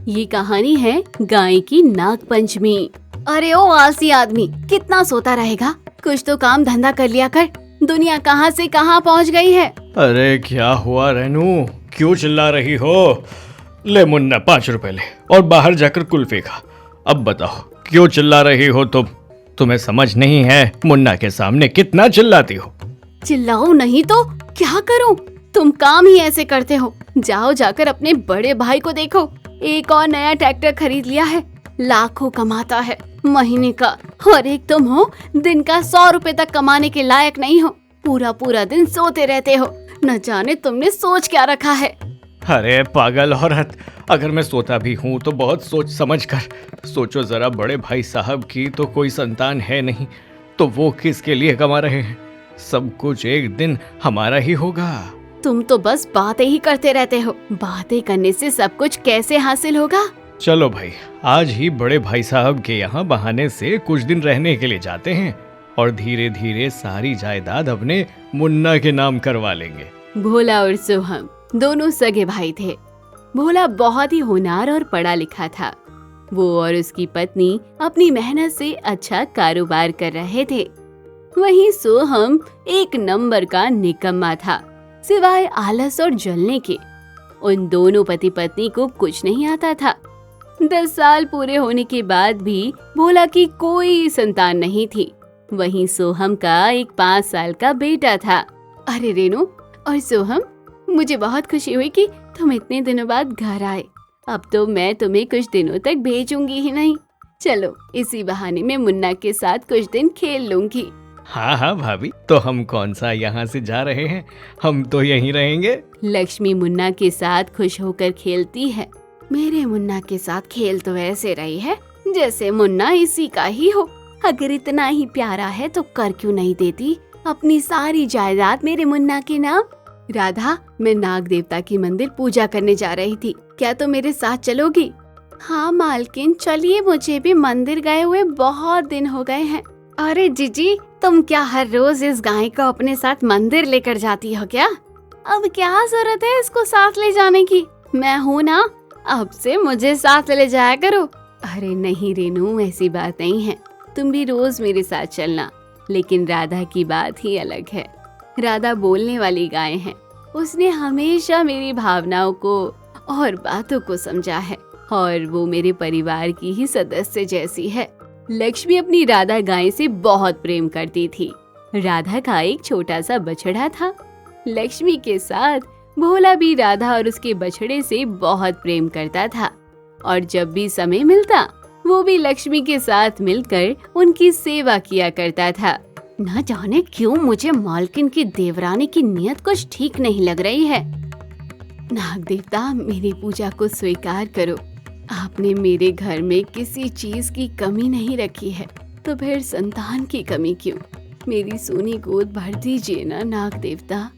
ये कहानी है गाय की नाग पंचमी। अरे ओ आलसी आदमी, कितना सोता रहेगा? कुछ तो काम धंधा कर लिया कर। दुनिया कहाँ से कहाँ पहुँच गई है। अरे क्या हुआ रेनू, क्यों चिल्ला रही हो? ले मुन्ना 5 रुपए ले और बाहर जाकर कुल्फी खा। अब बताओ क्यों चिल्ला रही हो तुम? तुम्हें समझ नहीं है मुन्ना के सामने कितना चिल्लाती हो? चिल्लाओ नहीं तो क्या करूं? तुम काम ही ऐसे करते हो। जाओ जाकर अपने बड़े भाई को देखो, एक और नया ट्रैक्टर खरीद लिया है, लाखों कमाता है महीने का। और एक तुम हो, दिन का 100 रुपए तक कमाने के लायक नहीं हो। पूरा पूरा दिन सोते रहते हो। न जाने तुमने सोच क्या रखा है। अरे पागल औरत, अगर मैं सोता भी हूँ तो बहुत सोच समझ कर सोचो जरा। बड़े भाई साहब की तो कोई संतान है नहीं, तो वो किसके लिए कमा रहे हैं? सब कुछ एक दिन हमारा ही होगा। तुम तो बस बातें ही करते रहते हो। बातें करने से सब कुछ कैसे हासिल होगा? चलो भाई, आज ही बड़े भाई साहब के यहाँ बहाने से कुछ दिन रहने के लिए जाते हैं और धीरे धीरे सारी जायदाद अपने मुन्ना के नाम करवा लेंगे। भोला और सोहम दोनों सगे भाई थे। भोला बहुत ही होनहार और पढ़ा लिखा था। वो और उसकी पत्नी अपनी मेहनत से अच्छा कारोबार कर रहे थे। वहीं सोहम एक नंबर का निकम्मा था, सिवाय आलस और जलने के। उन दोनों पति पत्नी को कुछ नहीं आता था। 10 साल पूरे होने के बाद भी भोला की कोई संतान नहीं थी। वहीं सोहम का एक 5 साल का बेटा था। अरे रेनू और सोहम, मुझे बहुत खुशी हुई कि तुम इतने दिनों बाद घर आए। अब तो मैं तुम्हें कुछ दिनों तक भेजूंगी ही नहीं। चलो इसी बहाने में मुन्ना के साथ कुछ दिन खेल लूंगी। हाँ हाँ भाभी, तो हम कौन सा यहाँ से जा रहे हैं, हम तो यहीं रहेंगे। लक्ष्मी मुन्ना के साथ खुश होकर खेलती है। मेरे मुन्ना के साथ खेल तो ऐसे रही है जैसे मुन्ना इसी का ही हो। अगर इतना ही प्यारा है तो कर क्यों नहीं देती अपनी सारी जायदाद मेरे मुन्ना के नाम। राधा, मैं नाग देवता की मंदिर पूजा करने जा रही थी, क्या तुम मेरे साथ चलोगी? हाँ मालकिन, चलिए, मुझे भी मंदिर गए हुए बहुत दिन हो गए हैं। अरे जीजी, तुम क्या हर रोज इस गाय को अपने साथ मंदिर लेकर जाती हो क्या? अब क्या जरूरत है इसको साथ ले जाने की? मैं हूँ ना, अब से मुझे साथ ले जाया करो। अरे नहीं रेनू, ऐसी बात नहीं है, तुम भी रोज मेरे साथ चलना। लेकिन राधा की बात ही अलग है। राधा बोलने वाली गाय है। उसने हमेशा मेरी भावनाओं को और बातों को समझा है और वो मेरे परिवार की ही सदस्य जैसी है। लक्ष्मी अपनी राधा गाय से बहुत प्रेम करती थी। राधा का एक छोटा सा बछड़ा था। लक्ष्मी के साथ भोला भी राधा और उसके बछड़े से बहुत प्रेम करता था और जब भी समय मिलता वो भी लक्ष्मी के साथ मिलकर उनकी सेवा किया करता था। न जाने क्यों मुझे मालकिन की देवरानी की नियत कुछ ठीक नहीं लग रही है। नाग देवता, मेरी पूजा को स्वीकार करो। आपने मेरे घर में किसी चीज की कमी नहीं रखी है, तो फिर संतान की कमी क्यों? मेरी सोनी गोद भर दीजिए ना नाग देवता।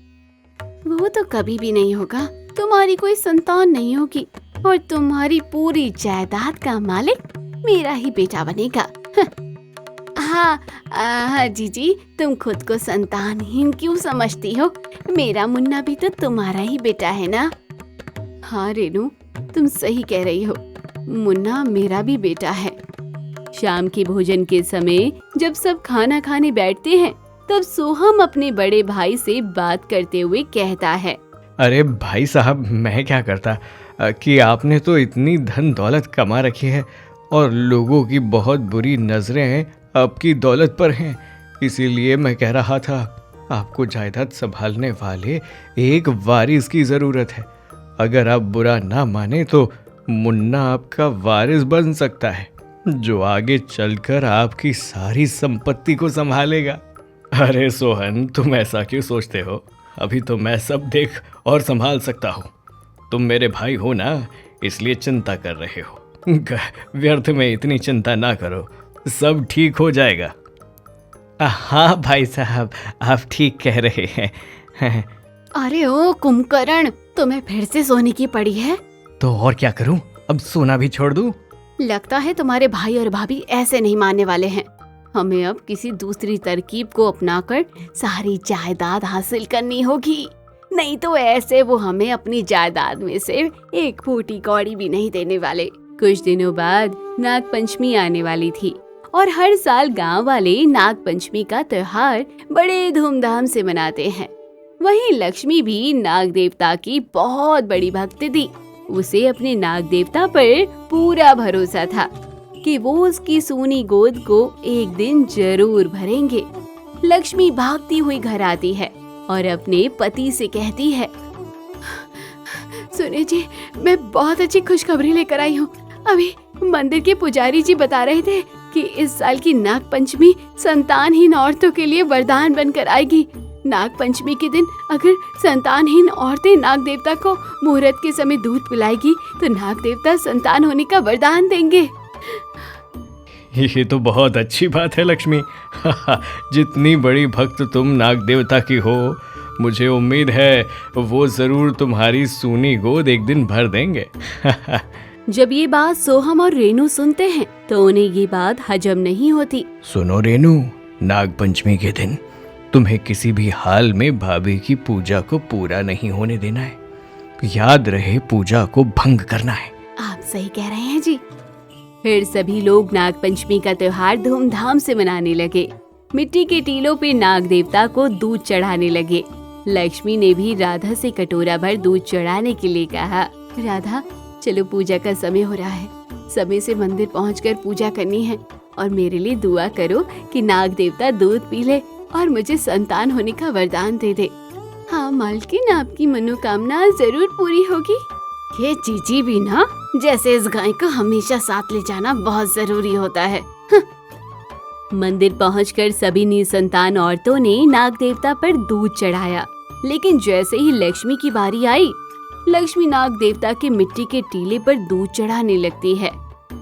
वो तो कभी भी नहीं होगा, तुम्हारी कोई संतान नहीं होगी और तुम्हारी पूरी जायदाद का मालिक मेरा ही बेटा बनेगा। हाँ जीजी, तुम खुद को संतानहीन क्यों समझती हो? मेरा मुन्ना भी तो तुम्हारा ही बेटा है ना। हाँ रेनू, तुम सही कह रही हो, मुन्ना मेरा भी बेटा है। शाम के भोजन के समय जब सब खाना खाने बैठते हैं तब सोहम अपने बड़े भाई से बात करते हुए कहता है, अरे भाई साहब, मैं क्या करता कि आपने तो इतनी धन दौलत कमा रखी है और लोगों की बहुत बुरी नजरें आपकी दौलत पर हैं। इसीलिए मैं कह रहा था, आपको जायदाद संभालने वाले एक वारिस की जरूरत है। अगर आप बुरा ना माने तो मुन्ना आपका वारिस बन सकता है, जो आगे चलकर आपकी सारी संपत्ति को संभालेगा। अरे सोहन, तुम ऐसा क्यों सोचते हो? अभी तो मैं सब देख और संभाल सकता हूँ। तुम मेरे भाई हो ना, इसलिए चिंता कर रहे हो। व्यर्थ में इतनी चिंता ना करो, सब ठीक हो जाएगा। हाँ भाई साहब, आप ठीक कह रहे हैं। अरे ओ कुंभकर्ण, तुम्हें फिर से सोने की पड़ी है? तो और क्या करूं, अब सोना भी छोड़ दूं? लगता है तुम्हारे भाई और भाभी ऐसे नहीं मानने वाले हैं। हमें अब किसी दूसरी तरकीब को अपनाकर सारी जायदाद हासिल करनी होगी। नहीं तो ऐसे वो हमें अपनी जायदाद में से एक फूटी कौड़ी भी नहीं देने वाले। कुछ दिनों बाद नाग पंचमी आने वाली थी और हर साल गांव वाले नाग पंचमी का त्योहार बड़े धूमधाम से मनाते हैं। वहीं लक्ष्मी भी नाग देवता की बहुत बड़ी भक्त थी। उसे अपने नाग देवता पर पूरा भरोसा था कि वो उसकी सूनी गोद को एक दिन जरूर भरेंगे। लक्ष्मी भागती हुई घर आती है और अपने पति से कहती है, सुनिए जी, मैं बहुत अच्छी खुशखबरी लेकर आई हूँ। अभी मंदिर के पुजारी जी बता रहे थे कि इस साल की नाग पंचमी संतानहीन औरतों के लिए वरदान बनकर आएगी। नाग पंचमी के दिन अगर संतानहीन औरतें नाग देवता को मुहूर्त के समय दूध पिलाएगी तो नाग देवता संतान होने का वरदान देंगे। ये तो बहुत अच्छी बात है लक्ष्मी। जितनी बड़ी भक्त तुम नाग देवता की हो, मुझे उम्मीद है वो जरूर तुम्हारी सूनी गोद एक दिन भर देंगे। जब ये बात सोहम और रेनू सुनते हैं तो उन्हें ये बात हजम नहीं होती। सुनो रेनू, नाग पंचमी के दिन तुम्हें किसी भी हाल में भाभी की पूजा को पूरा नहीं होने देना है। याद रहे, पूजा को भंग करना है। आप सही कह रहे हैं जी। फिर सभी लोग नाग पंचमी का त्योहार धूमधाम से मनाने लगे। मिट्टी के टीलों पे नाग देवता को दूध चढ़ाने लगे। लक्ष्मी ने भी राधा से कटोरा भर दूध चढ़ाने के लिए कहा, राधा चलो पूजा का समय हो रहा है, समय से मंदिर पहुंचकर पूजा करनी है और मेरे लिए दुआ करो कि नाग देवता दूध पी ले और मुझे संतान होने का वरदान दे दे। हाँ मालकिन, आपकी मनोकामना जरूर पूरी होगी। ये चीची भी ना, जैसे इस गाय को हमेशा साथ ले जाना बहुत जरूरी होता है। मंदिर पहुंचकर सभी निसंतान औरतों ने नाग देवता पर दूध चढ़ाया, लेकिन जैसे ही लक्ष्मी की बारी आई, लक्ष्मी नाग देवता के मिट्टी के टीले पर दूध चढ़ाने लगती है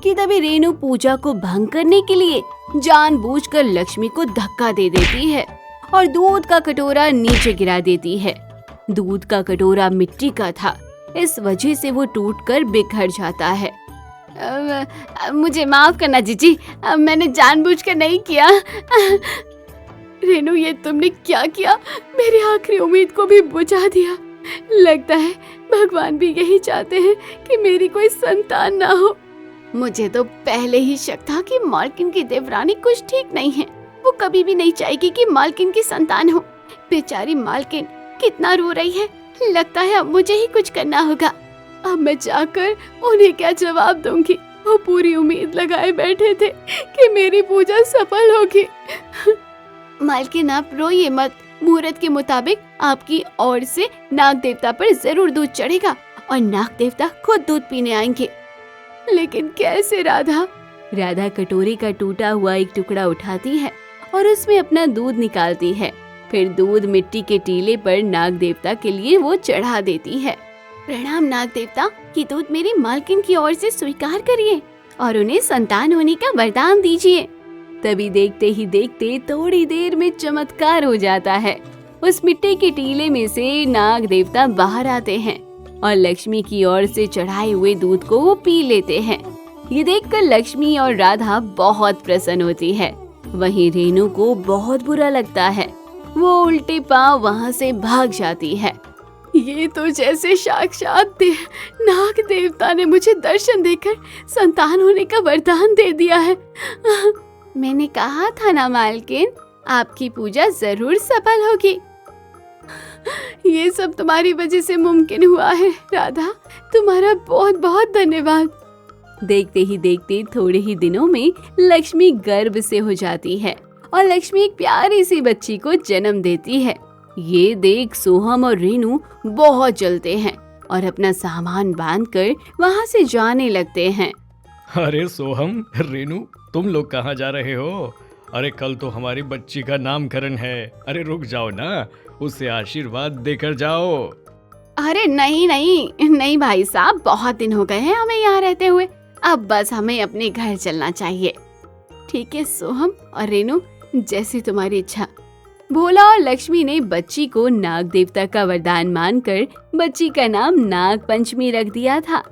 कि तभी रेनू पूजा को भंग करने के लिए जानबूझकर लक्ष्मी को धक्का दे देती है और दूध का कटोरा नीचे गिरा देती है। दूध का कटोरा मिट्टी का था, इस वजह से वो टूटकर बिखर जाता है। मुझे माफ करना जीजी, मैंने जानबूझकर नहीं किया। रेनू, ये तुमने क्या किया? मेरी आखिरी उम्मीद को भी बुझा दिया। लगता है भगवान भी यही चाहते हैं कि मेरी कोई संतान ना हो। मुझे तो पहले ही शक था कि मालकिन की देवरानी कुछ ठीक नहीं है। वो कभी भी नहीं चाहेगी कि मालकिन की संतान हो। बेचारी मालकिन कितना रो रही है। लगता है अब मुझे ही कुछ करना होगा। अब मैं जाकर उन्हें क्या जवाब दूंगी? वो पूरी उम्मीद लगाए बैठे थे कि मेरी पूजा सफल होगी। मालकिन आप रोइए मत, मुहूर्त के मुताबिक आपकी ओर से नाग देवता पर जरूर दूध चढ़ेगा और नाग देवता खुद दूध पीने आएंगे। लेकिन कैसे राधा? राधा कटोरे का टूटा हुआ एक टुकड़ा उठाती है और उसमें अपना दूध निकालती है। फिर दूध मिट्टी के टीले पर नाग देवता के लिए वो चढ़ा देती है। प्रणाम नाग देवता, कि दूध मेरी मालकिन की ओर से स्वीकार करिए और उन्हें संतान होने का वरदान दीजिए। तभी देखते ही देखते थोड़ी देर में चमत्कार हो जाता है। उस मिट्टी के टीले में से नाग देवता बाहर आते हैं और लक्ष्मी की ओर से चढ़ाए हुए दूध को वो पी लेते हैं। ये देखकर लक्ष्मी और राधा बहुत प्रसन्न होती है। वहीं रेनू को बहुत बुरा लगता है। वो उल्टे पांव वहाँ से भाग जाती है। ये तो जैसे साक्षात नाग देवता ने मुझे दर्शन देकर संतान होने का वरदान दे दिया है। मैंने कहा था ना मालकिन, आपकी पूजा जरूर सफल होगी। ये सब तुम्हारी वजह से मुमकिन हुआ है राधा, तुम्हारा बहुत बहुत धन्यवाद। देखते ही देखते थोड़े ही दिनों में लक्ष्मी गर्भ से हो जाती है और लक्ष्मी एक प्यारी सी बच्ची को जन्म देती है। ये देख सोहम और रेनू बहुत जलते हैं और अपना सामान बांधकर वहाँ से जाने लगते हैं। अरे सोहम, रेनू, तुम लोग कहाँ जा रहे हो? अरे कल तो हमारी बच्ची का नामकरण है। अरे रुक जाओ ना, उसे आशीर्वाद देकर जाओ। अरे नहीं नहीं नहीं भाई साहब, बहुत दिन हो गए हैं हमें यहाँ रहते हुए। अब बस हमें अपने घर चलना चाहिए। ठीक है सोहम और रेनू, जैसी तुम्हारी इच्छा। भोला और लक्ष्मी ने बच्ची को नाग देवता का वरदान मानकर बच्ची का नाम नाग पंचमी रख दिया था।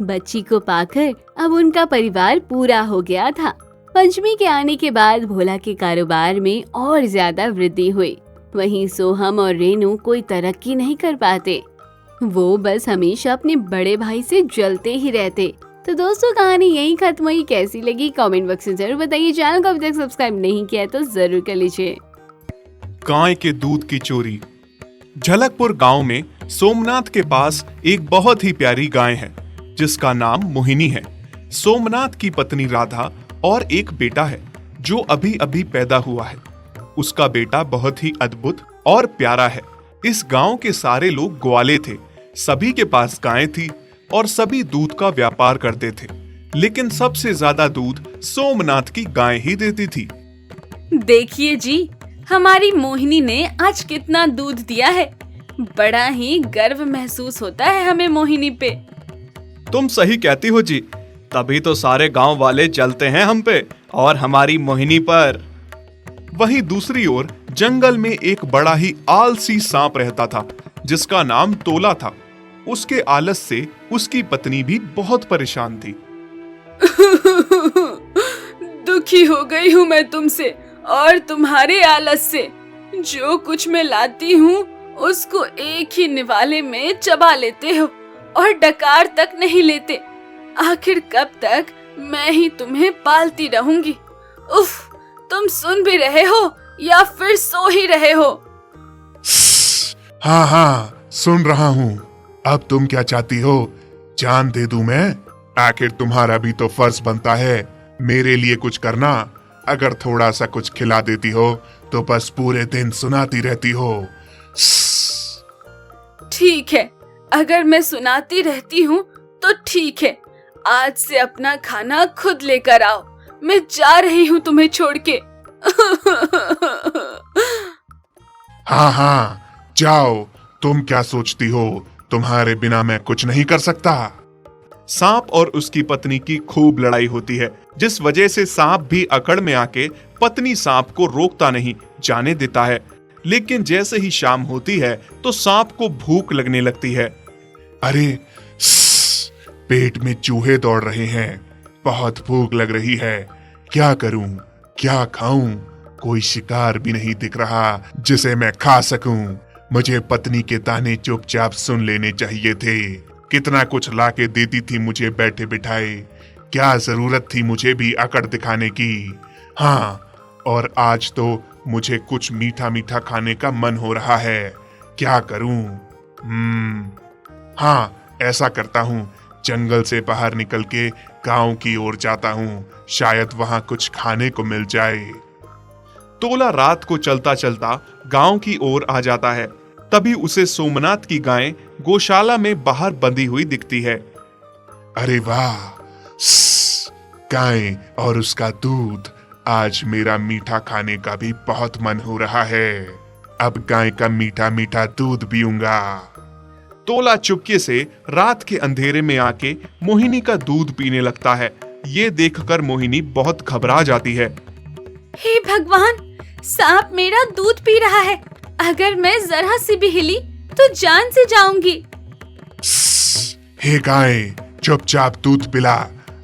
बच्ची को पाकर अब उनका परिवार पूरा हो गया था। पंचमी के आने के बाद भोला के कारोबार में और ज्यादा वृद्धि हुई। वहीं सोहम और रेनू कोई तरक्की नहीं कर पाते। वो बस हमेशा अपने बड़े भाई से जलते ही रहते। तो दोस्तों, कहानी यहीं खत्म हुई। कैसी लगी कमेंट बॉक्स में जरूर बताइए। चैनल को अभी तक सब्सक्राइब नहीं किया है तो जरूर कर लीजिए। गाय के दूध की चोरी। झलकपुर गांव में सोमनाथ के पास एक बहुत ही प्यारी गाय है जिसका नाम मोहिनी है। सोमनाथ की पत्नी राधा और एक बेटा है जो अभी अभी पैदा हुआ है। उसका बेटा बहुत ही अद्भुत और प्यारा है। इस गांव के सारे लोग ग्वाले थे। सभी के पास गायें थी और सभी दूध का व्यापार करते थे, लेकिन सबसे ज्यादा दूध सोमनाथ की गाय ही देती थी। देखिए जी, हमारी मोहिनी ने आज कितना दूध दिया है। बड़ा ही गर्व महसूस होता है हमें मोहिनी पे। तुम सही कहती हो जी, तभी तो सारे गांव वाले जलते हैं हम पे और हमारी मोहिनी पर। वहीं दूसरी ओर जंगल में एक बड़ा ही आलसी सांप रहता था जिसका नाम तोला था। उसके आलस से उसकी पत्नी भी बहुत परेशान थी। दुखी हो गई हूँ मैं तुमसे और तुम्हारे आलस से। जो कुछ मैं लाती हूँ उसको एक ही निवाले में चबा लेते हो और डकार तक नहीं लेते। आखिर कब तक मैं ही तुम्हें पालती रहूंगी। उफ, तुम सुन भी रहे हो या फिर सो ही रहे हो? हाँ हाँ, सुन रहा हूँ। अब तुम क्या चाहती हो? जान दे दूं मैं? आखिर तुम्हारा भी तो फर्ज बनता है मेरे लिए कुछ करना। अगर थोड़ा सा कुछ खिला देती हो तो बस पूरे दिन सुनाती रहती हो। ठीक है, अगर मैं सुनाती रहती हूँ तो ठीक है। आज से अपना खाना खुद लेकर आओ। मैं जा रही हूँ तुम्हें छोड़ के। हाँ हाँ, जाओ। तुम क्या सोचती हो तुम्हारे बिना मैं कुछ नहीं कर सकता? सांप और उसकी पत्नी की खूब लड़ाई होती है, जिस वजह से सांप भी अकड़ में आके पत्नी सांप को रोकता नहीं, जाने देता है। लेकिन जैसे ही शाम होती है तो सांप को भूख लगने लगती है। अरे, पेट में चूहे दौड़ रहे हैं। बहुत भूख लग रही है। क्या करूं? क्या खाऊं? कोई शिकार भी नहीं दिख रहा जिसे मैं खा सकूं। मुझे पत्नी के ताने चुपचाप सुन लेने चाहिए थे। कितना कुछ लाके देती थी मुझे बैठे बिठाए। क्या जरूरत थी मुझे भी अकड़ दिखाने की? हाँ, और आज तो मुझे कुछ मीठा मीठा खाने का मन हो रहा है। क्या करूं? हाँ, ऐसा करता हूँ। जंगल से बाहर निकल के गांव की ओर जाता हूँ। शायद वहां कुछ खाने को मिल जाए। तोला रात को चलता चलता गांव की ओर आ जाता है। तभी उसे सोमनाथ की गाय गौशाला में बाहर बंधी हुई दिखती है। अरे वाह, गाय और उसका दूध। आज मेरा मीठा खाने का भी बहुत मन हो रहा है। अब गाय का मीठा मीठा दूध पीऊंगा। तोला चुपके से रात के अंधेरे में आके मोहिनी का दूध पीने लगता है। ये देखकर मोहिनी बहुत घबरा जाती है। हे भगवान, सांप मेरा दूध पी रहा है। अगर मैं जरा सी भी हिली तो जान से जाऊंगी। हे गाय, चुपचाप दूध पिला।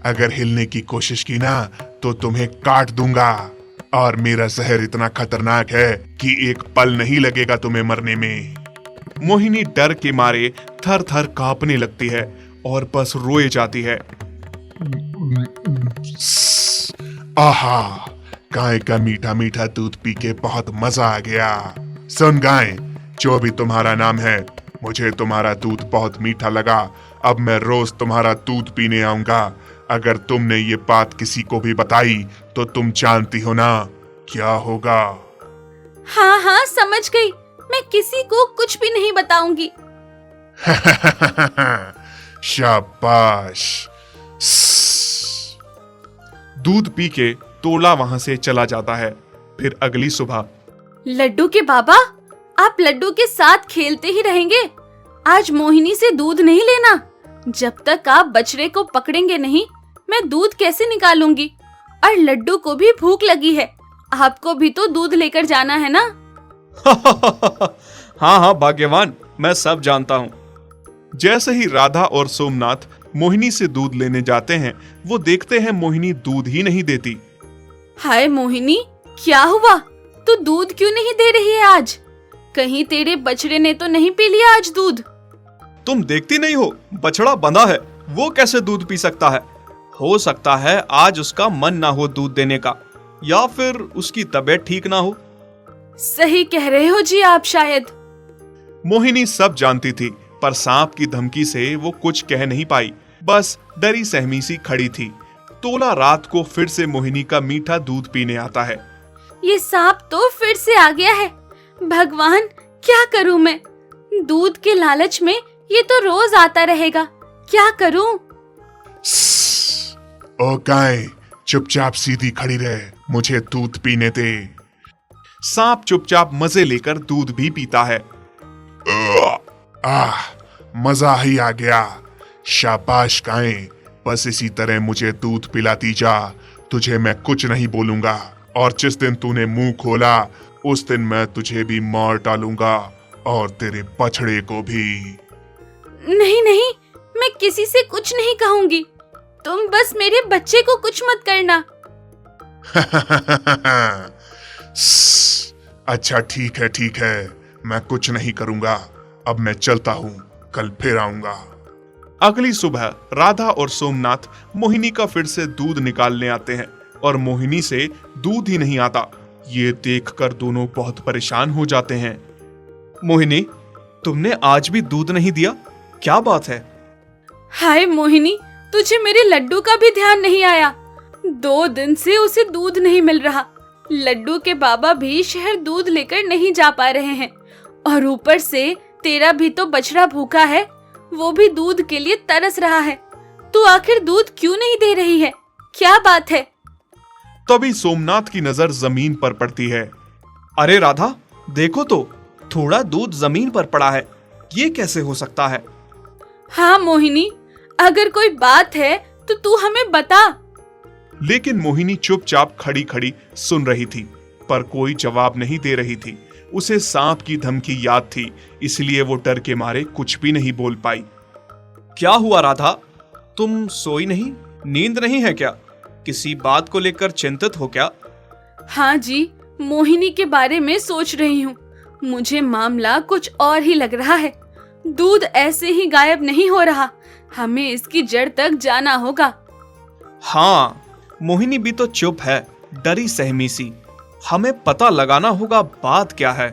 अगर हिलने की कोशिश की ना तो तुम्हें काट दूंगा। और मेरा जहर इतना खतरनाक है कि एक पल नहीं लगेगा तुम्हें मरने में। मोहिनी डर के मारे थर थर कांपने लगती है और बस रोए जाती है। आहा, गाय का मीठा मीठा दूध पी के बहुत मजा आ गया। सुन गाय, जो भी तुम्हारा नाम है, मुझे तुम्हारा दूध बहुत मीठा लगा। अब मैं रोज तुम्हारा दूध पीने आऊंगा। अगर तुमने ये बात किसी को भी बताई तो तुम जानती हो ना क्या होगा। हाँ हाँ, समझ गई। मैं किसी को कुछ भी नहीं बताऊंगी। शाबाश। दूध पी के तोला वहां से चला जाता है। फिर अगली सुबह, लड्डू के बाबा, आप लड्डू के साथ खेलते ही रहेंगे। आज मोहिनी से दूध नहीं लेना। जब तक आप बछड़े को पकड़ेंगे नहीं, मैं दूध कैसे निकालूंगी? और लड्डू को भी भूख लगी है। आपको भी तो दूध लेकर जाना है ना? हाँ हाँ भाग्यवान, मैं सब जानता हूँ। जैसे ही राधा और सोमनाथ मोहिनी से दूध लेने जाते हैं, वो देखते हैं मोहिनी दूध ही नहीं देती। हाय मोहिनी, क्या हुआ? तू दूध क्यों नहीं दे रही है आज? कहीं तेरे बछड़े ने तो नहीं पी लिया आज दूध? तुम देखती नहीं हो, बछड़ा बंधा है, वो कैसे दूध पी सकता है? हो सकता है आज उसका मन ना हो दूध देने का, या फिर उसकी तबीयत ठीक ना हो। सही कह रहे हो जी आप शायद। मोहिनी सब जानती थी, पर सांप की धमकी से वो कुछ कह नहीं पाई, बस डरी सहमी सी खड़ी थी। तोला रात को फिर से मोहिनी का मीठा दूध पीने आता है। ये सांप तो फिर से आ गया है। भगवान, क्या करूं मैं? दूध के लालच में ये तो रोज आता रहेगा। क्या करूं? ओ गाय, चुपचाप सीधी खड़ी रहे, मुझे दूध पीने दे। सांप चुपचाप मजे लेकर दूध भी पीता है। आह, मजा ही आ गया। शाबाश गाय, बस इसी तरह मुझे दूध पिलाती जा, तुझे मैं कुछ नहीं बोलूंगा, और जिस दिन तूने मुंह खोला उस दिन मैं तुझे भी मार डालूंगा और तेरे बछड़े को भी। नहीं नहीं, मैं किसी से कुछ नहीं कहूंगी। तुम बस मेरे बच्चे को कुछ मत करना। अच्छा ठीक है, मैं कुछ नहीं करूंगा। अब मैं चलता हूँ, कल फिर आऊंगा। अगली सुबह राधा और सोमनाथ मोहिनी का फिर से दूध निकालने आते हैं, और मोहिनी से दूध ही नहीं आता। ये देखकर दोनों बहुत परेशान हो जाते हैं। मोहिनी, तुमने आज भी दूध नहीं दिया, क्या बात है? हाय मोहिनी, तुझे मेरे लड्डू का भी ध्यान नहीं आया। 2 दिन से उसे दूध नहीं मिल रहा। लड्डू के बाबा भी शहर दूध लेकर नहीं जा पा रहे हैं, और ऊपर से तेरा भी तो बछड़ा भूखा है, वो भी दूध के लिए तरस रहा है। तू आखिर दूध क्यों नहीं दे रही है? क्या बात है? तभी सोमनाथ की नजर जमीन पर पड़ती है। अरे राधा, देखो तो, थोड़ा दूध जमीन पर पड़ा है, ये कैसे हो सकता है? हाँ मोहिनी, अगर कोई बात है तो तू हमें बता। लेकिन मोहिनी चुपचाप खड़ी खड़ी सुन रही थी, पर कोई जवाब नहीं दे रही थी। उसे सांप की धमकी याद थी, इसलिए वो डर के मारे कुछ भी नहीं बोल पाई। क्या हुआ राधा, तुम सोई नहीं? नींद नहीं है क्या? किसी बात को लेकर चिंतित हो क्या? हाँ जी, मोहिनी के बारे में सोच रही हूँ। मुझे मामला कुछ और ही लग रहा है। दूध ऐसे ही गायब नहीं हो रहा, हमें इसकी जड़ तक जाना होगा। हाँ, मोहिनी भी तो चुप है, डरी सहमी सी। हमें पता लगाना होगा बात क्या है।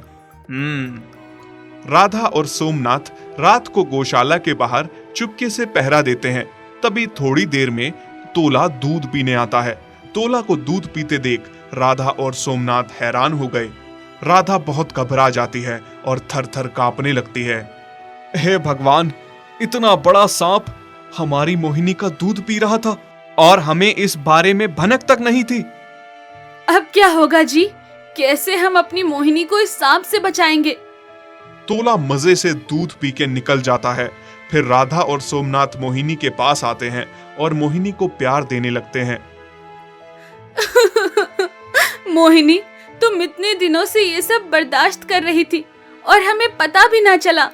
राधा और सोमनाथ रात को गौशाला के बाहर चुपके से पहरा देते हैं। तभी थोड़ी देर में तोला दूध पीने आता है। तोला को दूध पीते देख राधा और सोमनाथ हैरान हो गए। राधा बहुत घबरा जाती है और थर थर कांपने लगती है। हे भगवान, इतना बड़ा सांप हमारी मोहिनी का दूध पी रहा था, और हमें इस बारे में भनक तक नहीं थी। अब क्या होगा जी? कैसे हम अपनी मोहिनी को इस सांप से बचाएंगे? तोला मजे से दूध पी के निकल जाता है। फिर राधा और सोमनाथ मोहिनी के पास आते हैं और मोहिनी को प्यार देने लगते हैं। मोहिनी, तुम इतने दिनों से ये सब बर्दाश्त कर रही थी और हमें पता भी ना चला।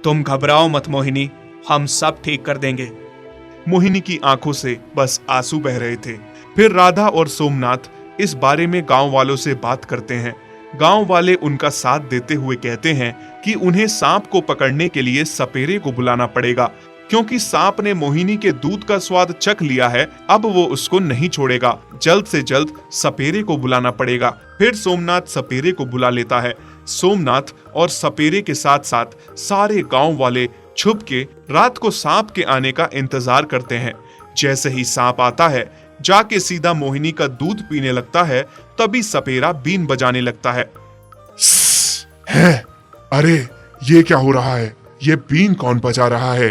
तुम घबराओ मत मोहिनी, हम सब ठीक कर देंगे। मोहिनी की आंखों से बस आंसू बह रहे थे। फिर राधा और सोमनाथ इस बारे में गांव वालों से बात करते हैं। गांव वाले उनका साथ देते हुए कहते हैं कि उन्हें सांप को पकड़ने के लिए सपेरे को बुलाना पड़ेगा, क्योंकि सांप ने मोहिनी के दूध का स्वाद चख लिया है। अब वो उसको नहीं छोड़ेगा। जल्द से जल्द सपेरे को बुलाना पड़ेगा। फिर सोमनाथ सपेरे को बुला लेता है। सोमनाथ और सपेरे के साथ साथ सारे गांव वाले छुप के रात को सांप के आने का इंतजार करते हैं। जैसे ही सांप आता है, जाके सीधा मोहिनी का दूध पीने लगता है। तभी सपेरा बीन बजाने लगता है। अरे ये क्या हो रहा है? ये बीन कौन बजा रहा है?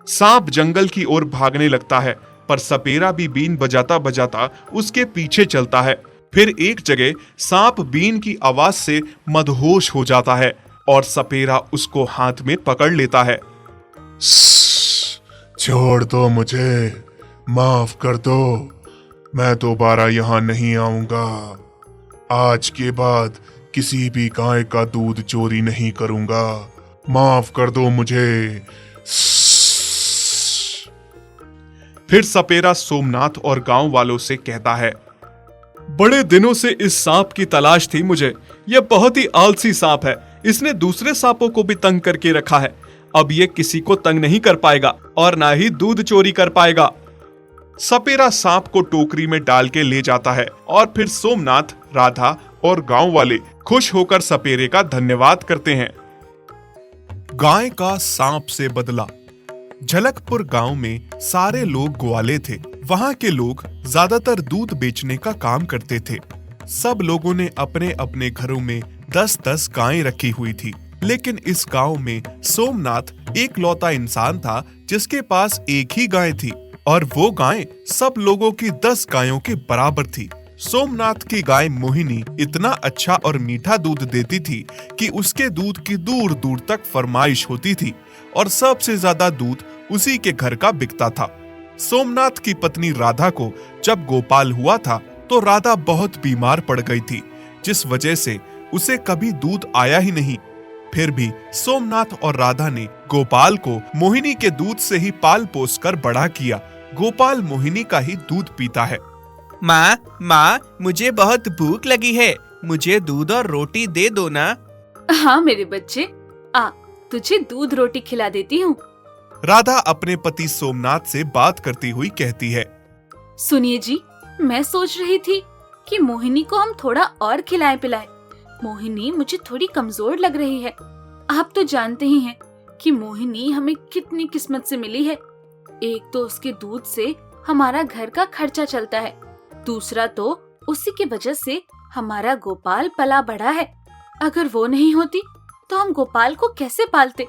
सांप जंगल की ओर भागने लगता है, पर सपेरा भी बीन बजाता बजाता उसके पीछे चलता है। फिर एक जगह सांप बीन की आवाज से मदहोश हो जाता है और सपेरा उसको हाथ में पकड़ लेता है। छोड़ दो मुझे, माफ कर दो, मैं दोबारा यहाँ नहीं आऊंगा। आज के बाद किसी भी गाय का दूध चोरी नहीं करूंगा। माफ कर दो मुझे। फिर सपेरा सोमनाथ और गांव वालों से कहता है, बड़े दिनों से इस सांप की तलाश थी मुझे। यह बहुत ही आलसी सांप है। इसने दूसरे सांपों को भी तंग करके रखा है। अब ये किसी को तंग नहीं कर पाएगा और ना ही दूध चोरी कर पाएगा। सपेरा सांप को टोकरी में डाल के ले जाता है और फिर सोमनाथ, राधा और गांव वाले खुश होकर सपेरे का धन्यवाद करते हैं। गाय का सांप से बदला। झलकपुर गांव में सारे लोग ग्वाले थे। वहां के लोग ज्यादातर दूध बेचने का काम करते थे। सब लोगों ने अपने अपने घरों में 10-10 गायें रखी हुई थी। लेकिन इस गांव में सोमनाथ एक लौता इंसान था जिसके पास एक ही गाय थी और वो गाय सब लोगों की 10 गायों के बराबर थी। सोमनाथ की गाय मोहिनी इतना अच्छा और मीठा दूध देती थी कि उसके दूध की दूर दूर तक फरमाइश होती थी और सबसे ज्यादा दूध उसी के घर का बिकता था। सोमनाथ की पत्नी राधा को जब गोपाल हुआ था तो राधा बहुत बीमार पड़ गई थी, जिस वजह से उसे कभी दूध आया ही नहीं। फिर भी सोमनाथ और राधा ने गोपाल को मोहिनी के दूध से ही पाल पोस कर बड़ा किया। गोपाल मोहिनी का ही दूध पीता है। माँ, मुझे बहुत भूख लगी है। मुझे दूध और रोटी दे दो ना। हाँ मेरे बच्चे, आ तुझे दूध रोटी खिला देती हूँ। राधा अपने पति सोमनाथ से बात करती हुई कहती है। सुनिए जी, मैं सोच रही थी कि मोहिनी को हम थोड़ा और खिलाएं पिलाएं। मोहिनी मुझे थोड़ी कमजोर लग रही है। आप तो जानते ही हैं कि मोहिनी हमें कितनी किस्मत से मिली है। एक तो उसके दूध से हमारा घर का खर्चा चलता है, दूसरा तो उसी की वजह से हमारा गोपाल पला बढ़ा है। अगर वो नहीं होती तो हम गोपाल को कैसे पालते।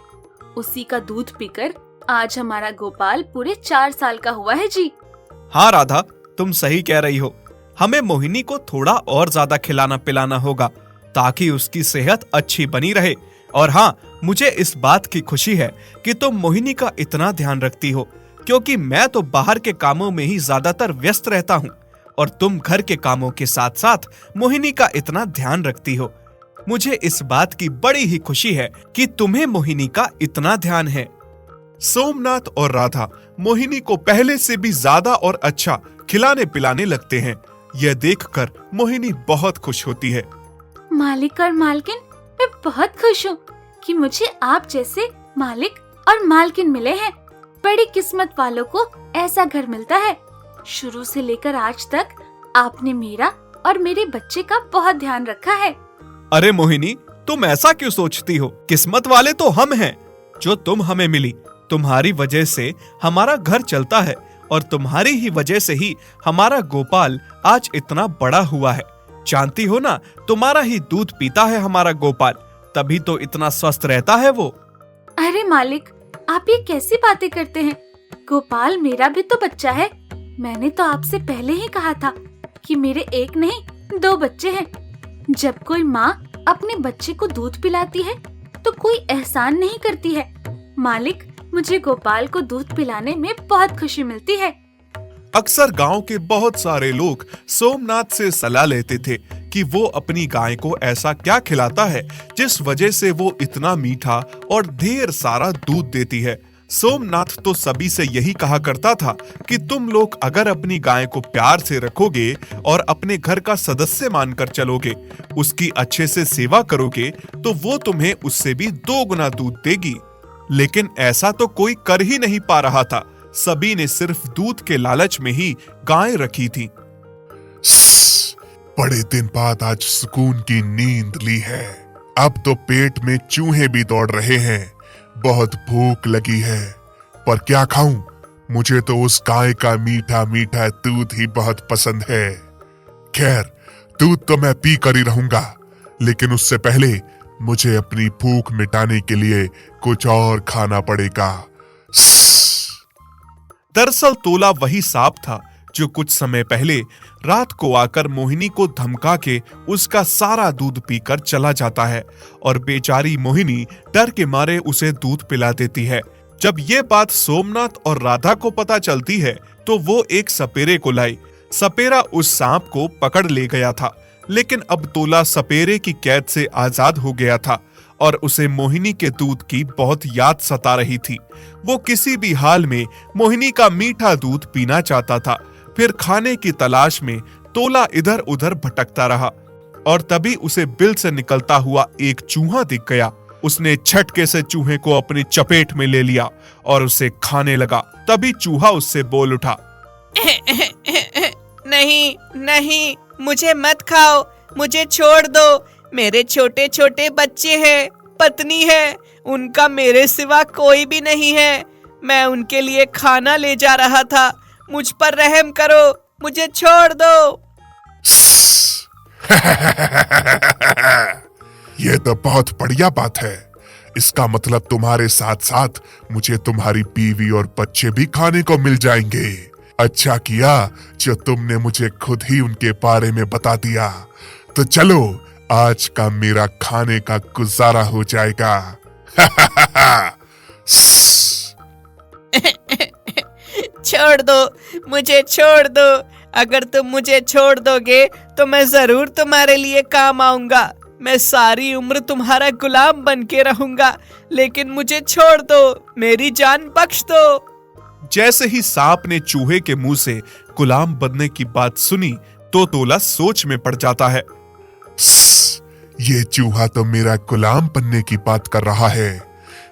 उसी का दूध पीकर आज हमारा गोपाल पूरे 4 साल का हुआ है जी। हाँ राधा, तुम सही कह रही हो। हमें मोहिनी को थोड़ा और ज्यादा खिलाना पिलाना होगा ताकि उसकी सेहत अच्छी बनी रहे। और हाँ, मुझे इस बात की खुशी है कि तुम मोहिनी का इतना ध्यान रखती हो, क्योंकि मैं तो बाहर के कामों में ही ज्यादातर व्यस्त रहता हूँ और तुम घर के कामों के साथ साथ मोहिनी का इतना ध्यान रखती हो। मुझे इस बात की बड़ी ही खुशी है कि तुम्हें मोहिनी का इतना ध्यान है। सोमनाथ और राधा मोहिनी को पहले से भी ज्यादा और अच्छा खिलाने पिलाने लगते हैं। यह देखकर मोहिनी बहुत खुश होती है। मालिक और मालकिन, मैं बहुत खुश हूँ कि मुझे आप जैसे मालिक और मालकिन मिले हैं। बड़ी किस्मत वालों को ऐसा घर मिलता है। शुरू से लेकर आज तक आपने मेरा और मेरे बच्चे का बहुत ध्यान रखा है। अरे मोहिनी, तुम ऐसा क्यों सोचती हो? किस्मत वाले तो हम हैं जो तुम हमें मिली। तुम्हारी वजह से हमारा घर चलता है और तुम्हारी ही वजह से ही हमारा गोपाल आज इतना बड़ा हुआ है। जानती हो ना, तुम्हारा ही दूध पीता है हमारा गोपाल, तभी तो इतना स्वस्थ रहता है वो। अरे मालिक, आप ये कैसी बातें करते हैं? गोपाल मेरा भी तो बच्चा है। मैंने तो आपसे पहले ही कहा था कि मेरे एक नहीं 2 बच्चे हैं। जब कोई माँ अपने बच्चे को दूध पिलाती है तो कोई एहसान नहीं करती है। मालिक, मुझे गोपाल को दूध पिलाने में बहुत खुशी मिलती है। अक्सर गांव के बहुत सारे लोग सोमनाथ से सलाह लेते थे कि वो अपनी गाय को ऐसा क्या खिलाता है जिस वजह से वो इतना मीठा और ढेर सारा दूध देती है। सोमनाथ तो सभी से यही कहा करता था कि तुम लोग अगर अपनी गाय को प्यार से रखोगे और अपने घर का सदस्य मानकर चलोगे, उसकी अच्छे से सेवा करोगे, तो वो तुम्हें उससे भी 2 गुना दूध देगी। लेकिन ऐसा तो कोई कर ही नहीं पा रहा था। सभी ने सिर्फ दूध के लालच में ही गाय रखी थी। बड़े दिन बाद आज सुकून की नींद ली है। अब तो पेट में चूहे भी दौड़ रहे हैं। बहुत भूख लगी है, पर क्या खाऊं? मुझे तो उस गाय का मीठा मीठा दूध ही बहुत पसंद है। खैर, दूध तो मैं पी कर ही रहूंगा, लेकिन उससे पहले मुझे अपनी भूख मिटाने के लिए कुछ और खाना पड़ेगा। दरअसल तोला वही सांप था जो कुछ समय पहले रात को आकर मोहिनी को धमका के उसका सारा दूध पीकर चला जाता है और बेचारी मोहिनी डर के मारे उसे दूध पिला देती है। जब ये बात सोमनाथ और राधा को पता चलती है तो वो एक सपेरे को लाई। सपेरा उस सांप को पकड़ ले गया था, लेकिन अब तोला सपेरे की कैद से आजाद हो गया था और उसे मोहिनी के दूध की बहुत याद सता रही थी। वो किसी भी हाल में मोहिनी का मीठा दूध पीना चाहता था, फिर खाने की तलाश में तोला इधर उधर भटकता रहा और तभी उसे बिल से निकलता हुआ एक चूहा दिख गया। उसने झटके से चूहे को अपनी चपेट में ले लिया और उसे खाने लगा। तभी चूहा उससे बोल उठा, नहीं नहीं, मुझे मत खाओ, मुझे छोड़ दो। मेरे छोटे छोटे बच्चे हैं, पत्नी है, उनका मेरे सिवा कोई भी नहीं है। मैं उनके लिए खाना ले जा रहा था, मुझ पर रहम करो, मुझे छोड़ दो। ये तो बहुत बढ़िया बात है। इसका मतलब तुम्हारे साथ साथ मुझे तुम्हारी बीवी और बच्चे भी खाने को मिल जाएंगे। अच्छा किया जो तुमने मुझे खुद ही उनके बारे में बता दिया। तो चलो, आज का मेरा खाने का गुजारा हो जाएगा। छोड़ दो, मुझे छोड़ दो। अगर तुम मुझे छोड़ दोगे तो मैं जरूर तुम्हारे लिए काम आऊंगा। मैं सारी उम्र तुम्हारा गुलाम बन के रहूंगा, लेकिन मुझे छोड़ दो, मेरी जान बख्श दो। जैसे ही सांप ने चूहे के मुंह से गुलाम बनने की बात सुनी तो तोला सोच में पड़ जाता है। ये चूहा तो मेरा गुलाम बनने की बात कर रहा है।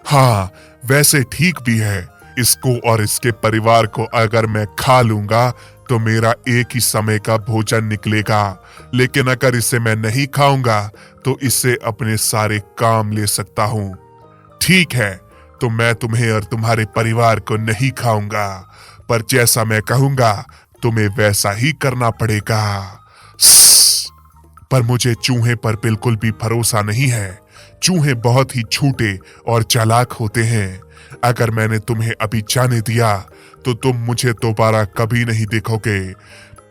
हाँ, वैसे ठीक भी है। इसको और इसके परिवार को अगर मैं खा लूंगा तो मेरा एक ही समय का भोजन निकलेगा, लेकिन अगर इसे मैं नहीं खाऊंगा तो इससे अपने सारे काम ले सकता हूँ। ठीक है, तो मैं तुम्हें और तुम्हारे परिवार को नहीं खाऊंगा, पर जैसा मैं कहूंगा तुम्हें वैसा ही करना पड़ेगा। पर मुझे चूहे पर बिल्कुल भी भरोसा नहीं है। चूहे बहुत ही झूठे और चालाक होते हैं। अगर मैंने तुम्हें अभी जाने दिया तो तुम मुझे दोबारा कभी नहीं देखोगे।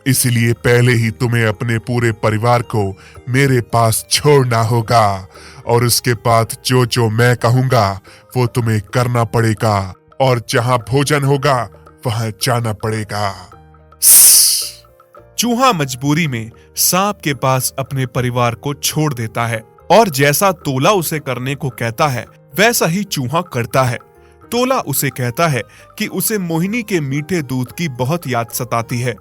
इसलिए पहले ही तुम्हें अपने पूरे परिवार को मेरे पास छोड़ना होगा, और उसके बाद जो जो मैं कहूंगा वो तुम्हें करना पड़ेगा, और जहां भोजन होगा वहां जाना पड़ेगा। चूहा मजबूरी में सांप के पास अपने परिवार को छोड़ देता है और जैसा तोला उसे करने को कहता है वैसा ही चूहा करता है। तोला उसे कहता है कि उसे मोहिनी के मीठे दूध की बहुत याद सताती है।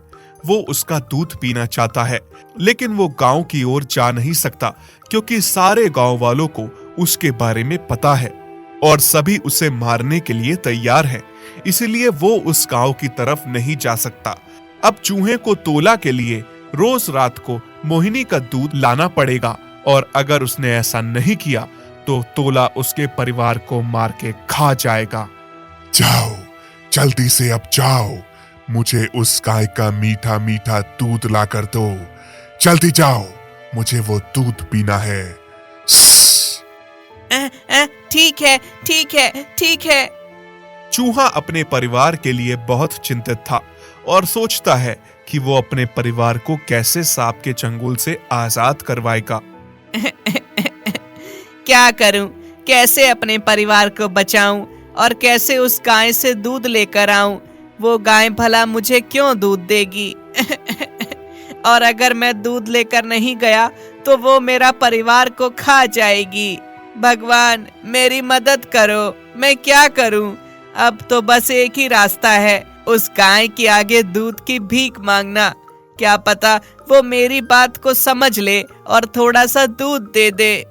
वो उसका दूध पीना चाहता है, लेकिन वो गांव की ओर जा नहीं सकता क्योंकि सारे गांव वालों को उसके बारे में पता है और सभी उसे मारने के लिए तैयार हैं। इसलिए वो उस गांव की तरफ नहीं जा सकता। अब चूहे को तोला के लिए रोज रात को मोहिनी का दूध लाना पड़ेगा, और अगर उसने ऐसा नहीं किया तो तोला उसके परिवार को मार के खा जाएगा। जाओ, जल्दी से अब जाओ, मुझे उस गाय का मीठा मीठा दूध ला कर दो। जल्दी जाओ, मुझे वो दूध पीना है। ठीक है, ठीक है, ठीक है। चूहा अपने परिवार के लिए बहुत चिंतित था और सोचता है कि वो अपने परिवार को कैसे सांप के चंगुल से आजाद करवाएगा। क्या करूं, कैसे अपने परिवार को बचाऊं और कैसे उस गाय से दूध लेकर आऊं? वो गाय भला मुझे क्यों दूध देगी? और अगर मैं दूध लेकर नहीं गया तो वो मेरा परिवार को खा जाएगी। भगवान, मेरी मदद करो, मैं क्या करूं? अब तो बस एक ही रास्ता है, उस गाय के आगे दूध की भीख मांगना। क्या पता वो मेरी बात को समझ ले और थोड़ा सा दूध दे दे।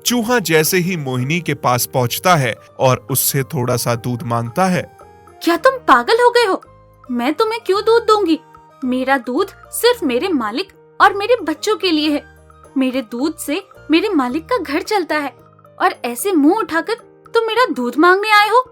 चूहा जैसे ही मोहिनी के पास पहुंचता है और उससे थोड़ा सा दूध मांगता है। क्या तुम पागल हो गए हो? मैं तुम्हें क्यों दूध दूंगी? मेरा दूध सिर्फ मेरे मालिक और मेरे बच्चों के लिए है। मेरे दूध से मेरे मालिक का घर चलता है, और ऐसे मुंह उठाकर तुम मेरा दूध मांगने आए हो?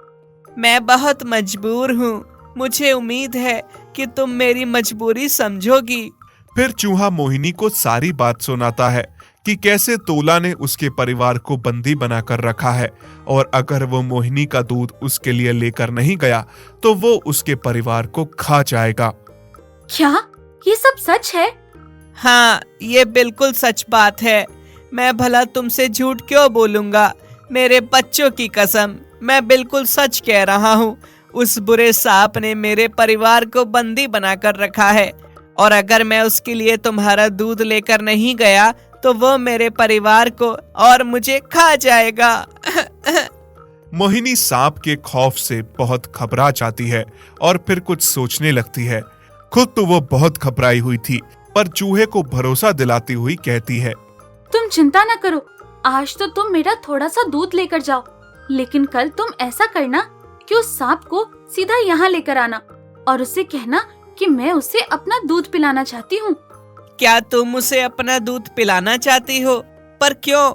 मैं बहुत मजबूर हूँ, मुझे उम्मीद है कि तुम मेरी मजबूरी समझोगी। फिर चूहा मोहिनी को सारी बात सुनाता है कि कैसे तोला ने उसके परिवार को बंदी बनाकर रखा है, और अगर वो मोहिनी का दूध उसके लिए लेकर नहीं गया तो वो उसके परिवार को खा जाएगा। क्या ये सब सच है? हाँ, ये बिल्कुल सच बात है। मैं भला तुमसे झूठ क्यों बोलूंगा? मेरे बच्चों की कसम, मैं बिल्कुल सच कह रहा हूँ। उस बुरे सांप ने मेरे परिवार को बंदी बनाकर रखा है, और अगर मैं उसके लिए तुम्हारा दूध लेकर नहीं गया तो वो मेरे परिवार को और मुझे खा जाएगा। मोहिनी सांप के खौफ से बहुत घबरा जाती है और फिर कुछ सोचने लगती है। खुद तो वो बहुत घबराई हुई थी, पर चूहे को भरोसा दिलाती हुई कहती है, तुम चिंता न करो, आज तो तुम मेरा थोड़ा सा दूध लेकर जाओ, लेकिन कल तुम ऐसा करना कि उस सांप को सीधा यहाँ लेकर आना और उससे कहना कि मैं उसे अपना दूध पिलाना चाहती हूँ। क्या तुम उसे अपना दूध पिलाना चाहती हो? पर क्यों?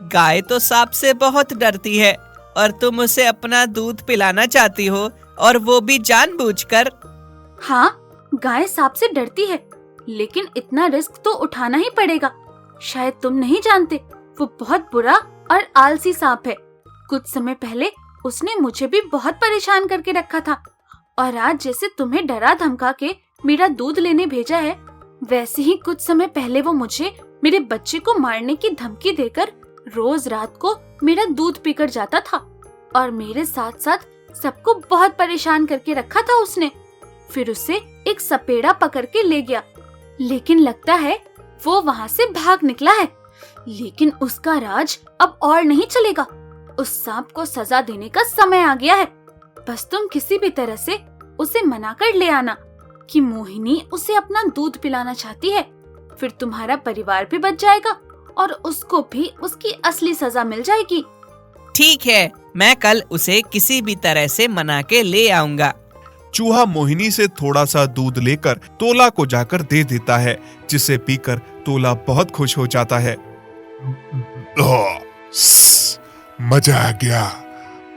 गाय तो सांप से बहुत डरती है और तुम उसे अपना दूध पिलाना चाहती हो, और वो भी जानबूझकर। हाँ, गाय सांप से डरती है, लेकिन इतना रिस्क तो उठाना ही पड़ेगा। शायद तुम नहीं जानते, वो बहुत बुरा और आलसी सांप है। कुछ समय पहले उसने मुझे भी बहुत परेशान करके रखा था, और आज जैसे तुम्हें डरा धमका के मेरा दूध लेने भेजा है, वैसे ही कुछ समय पहले वो मुझे मेरे बच्चे को मारने की धमकी देकर रोज रात को मेरा दूध पीकर जाता था, और मेरे साथ साथ सबको बहुत परेशान करके रखा था उसने। फिर उसे एक सपेड़ा पकड़ के ले गया, लेकिन लगता है वो वहाँ से भाग निकला है। लेकिन उसका राज अब और नहीं चलेगा। उस सांप को सजा देने का समय आ गया है। बस तुम किसी भी तरह से उसे मना कर ले आना कि मोहिनी उसे अपना दूध पिलाना चाहती है। फिर तुम्हारा परिवार भी बच जाएगा और उसको भी उसकी असली सजा मिल जाएगी। ठीक है, मैं कल उसे किसी भी तरह से मना के ले आऊंगा। चूहा मोहिनी से थोड़ा सा दूध लेकर तोला को जाकर दे देता है, जिसे पीकर तोला बहुत खुश हो जाता है। मजा आ गया,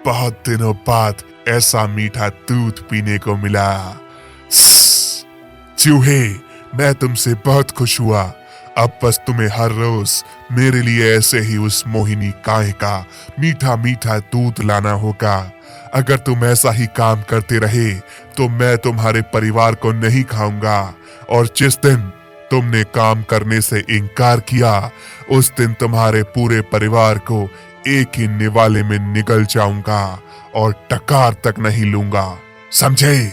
बहुत दिनों बाद ऐसा मीठा दूध पीने को मिला। चूहे, मैं तुमसे बहुत खुश हुआ। अब बस तुम्हें हर रोज मेरे लिए ऐसे ही उस मोहिनी गाय का मीठा मीठा दूध लाना होगा। अगर तुम ऐसा ही काम करते रहे तो मैं तुम्हारे परिवार को नहीं खाऊंगा, और जिस दिन तुमने काम करने से इनकार किया उस दिन तुम्हारे पूरे परिवार को एक ही निवाले में निगल जाऊंगा और टकार तक नहीं लूंगा, समझे?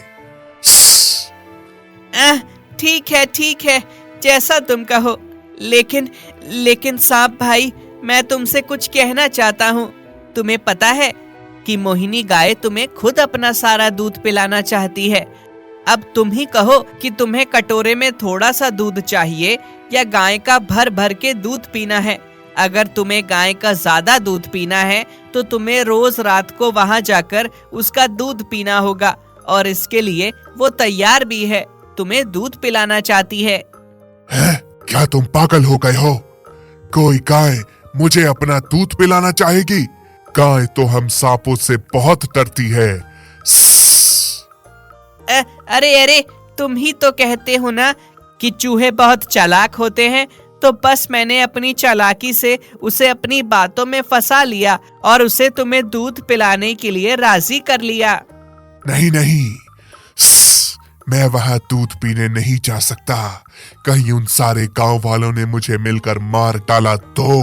ठीक है, जैसा तुम कहो। लेकिन सांप भाई, मैं तुमसे कुछ कहना चाहता हूँ। तुम्हें पता है कि मोहिनी गाय तुम्हें खुद अपना सारा दूध पिलाना चाहती है। अब तुम ही कहो कि तुम्हें कटोरे में थोड़ा सा दूध चाहिए या गाय का भर भर के दूध पीना है। अगर तुम्हें गाय का ज्यादा दूध पीना है तो तुम्हें रोज रात को वहां जाकर उसका दूध पीना होगा, और इसके लिए वो तैयार भी है, तुम्हें दूध पिलाना चाहती है। क्या तुम पागल हो गए हो? कोई गाय मुझे अपना दूध पिलाना चाहेगी? गाय तो हम सांपों से बहुत डरती है। अरे, तुम ही तो कहते हो ना कि चूहे बहुत चालाक होते हैं, तो बस मैंने अपनी चालाकी से उसे अपनी बातों में फंसा लिया और उसे तुम्हें दूध पिलाने के लिए राजी कर लिया। नहीं, मैं वहां दूध पीने नहीं जा सकता। कहीं उन सारे गांव वालों ने मुझे मिलकर मार डाला तो?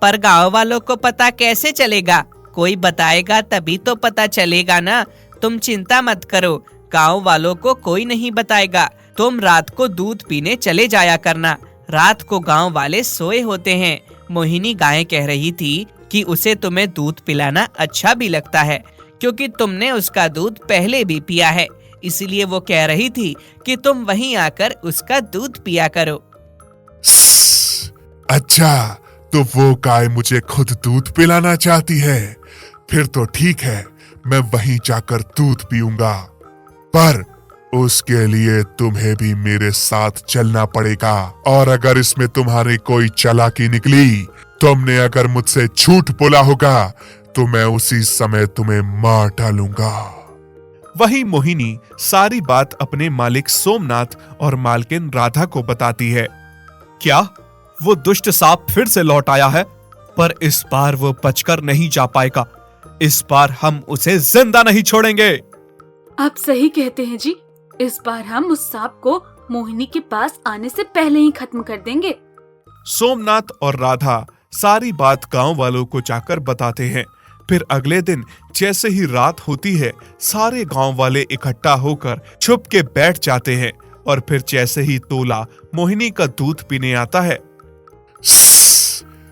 पर गांव वालों को पता कैसे चलेगा? कोई बताएगा तभी तो पता चलेगा ना। तुम चिंता मत करो, गांव वालों को कोई नहीं बताएगा। तुम रात को दूध पीने चले जाया करना। रात को गांव वाले सोए होते हैं। मोहिनी गाय कह रही थी कि उसे तुम्हें दूध पिलाना अच्छा भी लगता है, क्योंकि तुमने उसका दूध पहले भी पिया है। इसीलिए वो कह रही थी कि तुम वहीं आकर उसका दूध पिया करो। अच्छा, तो वो गाय मुझे खुद दूध पिलाना चाहती है। फिर तो ठीक है, मैं वहीं जाकर दूध पीऊंगा। पर उसके लिए तुम्हें भी मेरे साथ चलना पड़ेगा, और अगर इसमें तुम्हारी कोई चालाकी निकली, तुमने अगर मुझसे झूठ बोला होगा, तो मैं उसी समय तुम्हें मार डालूंगा। वही मोहिनी सारी बात अपने मालिक सोमनाथ और मालकिन राधा को बताती है। क्या वो दुष्ट सांप फिर से लौट आया है? पर इस बार वो बचकर नहीं जा पाएगा। इस बार हम उसे जिंदा नहीं छोड़ेंगे। आप सही कहते हैं जी। इस बार हम उस सांप को मोहिनी के पास आने से पहले ही खत्म कर देंगे। सोमनाथ और राधा सारी बात गांव वालों को जाकर बताते हैं। फिर अगले दिन जैसे ही रात होती है, सारे गांव वाले इकट्ठा होकर छुप के बैठ जाते हैं, और फिर जैसे ही तोला मोहिनी का दूध पीने आता है,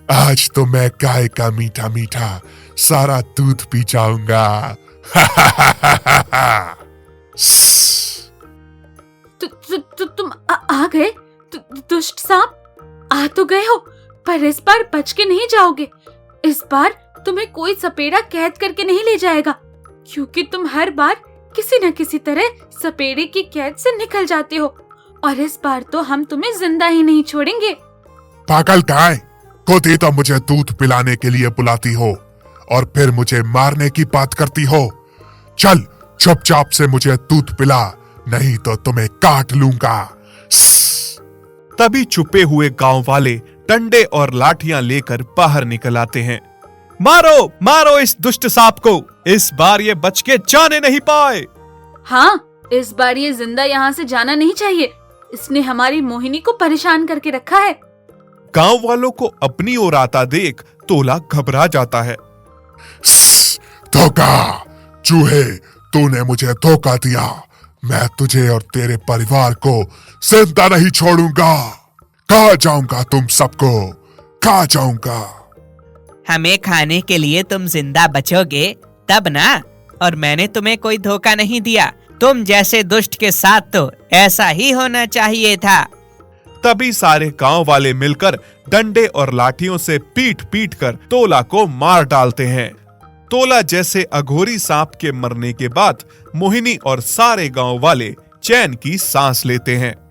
आज तो मैं गाय का मीठा मीठा सारा दूध पी जाऊंगा। तुम आ गए? दुष्ट सांप, आ तो गए हो, पर इस बार बच के नहीं जाओगे। इस बार तुम्हें कोई सपेड़ा कैद करके नहीं ले जाएगा, क्योंकि तुम हर बार किसी न किसी तरह सपेड़े की कैद से निकल जाते हो, और इस बार तो हम तुम्हें जिंदा ही नहीं छोड़ेंगे। पागल गाय, खुद ही तो मुझे दूध पिलाने के लिए बुलाती हो और फिर मुझे मारने की बात करती हो। चल चुपचाप से मुझे दूध पिला, नहीं तो तुम्हें काट लूंगा। तभी छुपे हुए गांव वाले डंडे और लाठियां लेकर बाहर निकल आते हैं। मारो मारो इस दुष्ट सांप को, इस बार ये बच के जाने नहीं पाए। हाँ, इस बार ये जिंदा यहाँ से जाना नहीं चाहिए। इसने हमारी मोहिनी को परेशान करके रखा है। गांव वालों को अपनी ओर आता देख तोला घबरा जाता है। धोखा, चूहे, तूने मुझे धोखा दिया। मैं तुझे और तेरे परिवार को जिंदा नहीं छोड़ूंगा। खा जाऊंगा तुम सबको, खा जाऊंगा। हमें खाने के लिए तुम जिंदा बचोगे तब ना, और मैंने तुम्हें कोई धोखा नहीं दिया। तुम जैसे दुष्ट के साथ तो ऐसा ही होना चाहिए था। तभी सारे गांव वाले मिलकर डंडे और लाठियों से पीट पीट कर तोला को मार डालते हैं। तोला जैसे अघोरी सांप के मरने के बाद मोहिनी और सारे गांव वाले चैन की सांस लेते हैं।